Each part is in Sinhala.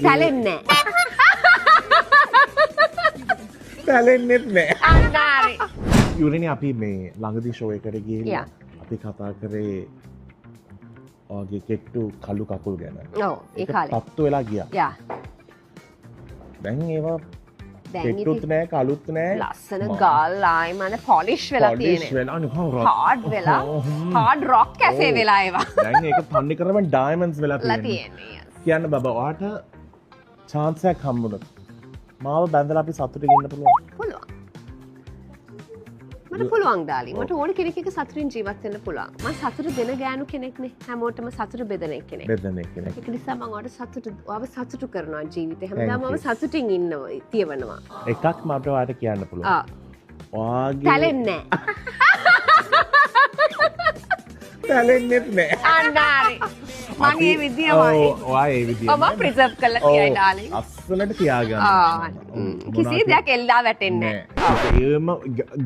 සැලෙන්නේ සැලෙන්නෙත් නෑ. අන්නාරේ. යුරනේ අපි මේ ළඟදී ෂෝ එකට ගිහින් Yeah. අපි කතා කරේ ඔයගේ කෙට්ටු කළු කකුල් ගැන. ඔව් ඒ කාලේ. පත්තු වෙලා ගියා. යා. දැන් ඒවා දැන් කෙට්ටුත් නෑ කළුත් නෑ. ලස්සන ගල් ආයි මම පොලිෂ් වෙලා පොලිෂ් තියෙන්නේ. වෙලා නිකන් හાર્ඩ් වෙලා හાર્ඩ් රොක් කැෆේ වෙලා ඒවා. දැන් ඒක තන්නේ කරම ඩයමන්ඩ්ස් වෙලා ලා තියෙන්නේ. තියෙන්නේ. කියන්න බබා ඔයාට chance එකක් හම්බුනොත් මාව බැඳලා අපි සතුටින් ඉන්න පුළුවන්. පුළුවන්. මට පුළුවන් ඩාලි. මට ඕන කෙනෙක් එක්ක සතුටින් ජීවත් වෙන්න පුළුවන්. මම සතුට දෙන ගෑනු කෙනෙක් නේ. හැමෝටම සතුට බෙදෙන කෙනෙක්. බෙදෙන කෙනෙක්. ඒක නිසා මම ඔයාව සතුටු කරනවා ජීවිතේ. හැමදාම ඔයාව සතුටින් ඉන්නවා, තියවනවා. එකක් මට ඔයාට කියන්න පුළුවන්. ආ. ඔයාගේ තැලෙන්නේ තැලෙන්නෙත් නෑ. අන්නාරේ. මම මේ විදියමයි. ඔයා ඒ විදිය. මම ප්‍රිසර්ව් කරලා තියයි ඩාලි. අස්සලට තියාගන්න. කිසි දෙයක් එල්ලා වැටෙන්නේ නැහැ. ඒම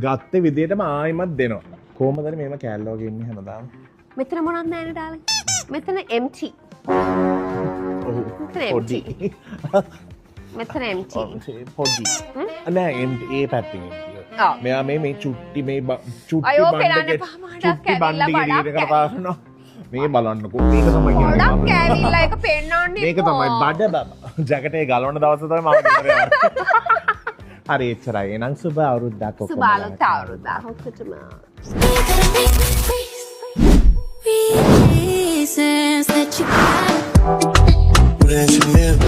ගත්ත විදියටම ආයිමත් දෙනවා. කොහමද මේම කෑල්ල වගේ ඉන්නේ හැමදාම? මෙතන මොනවද නැහැ ඩාලි. මෙතන empty. ඔව්. මෙතන empty. මෙතන empty. පොඩි. නෑ ඒ පැත්තෙන් empty. ඔව්. මෙයා මේ චුට්ටි මේ චුට්ටි අයෝ බණ්ඩේ පෙරන්න පහමඩක් චුට්ටි කැවිලා බණ්ඩේ බඩක් ගිරීන කරපානවා. මේ බලන්නකෝ මේක තමයි කියන්නේ. ගොඩක් කැවිලා එක පෙන්නන්නේ. මේක තමයි බඩ බබා. ජැකටේ ගලවන දවස තමයි මම ගෙදර යන්නේ. හරි එච්චරයි. එහෙනම් සුබ අවුරුද්දක් ඔක්කොම. සුබ අලුත් අවුරුද්දක් ඔක්කොටම. Reasons that you got.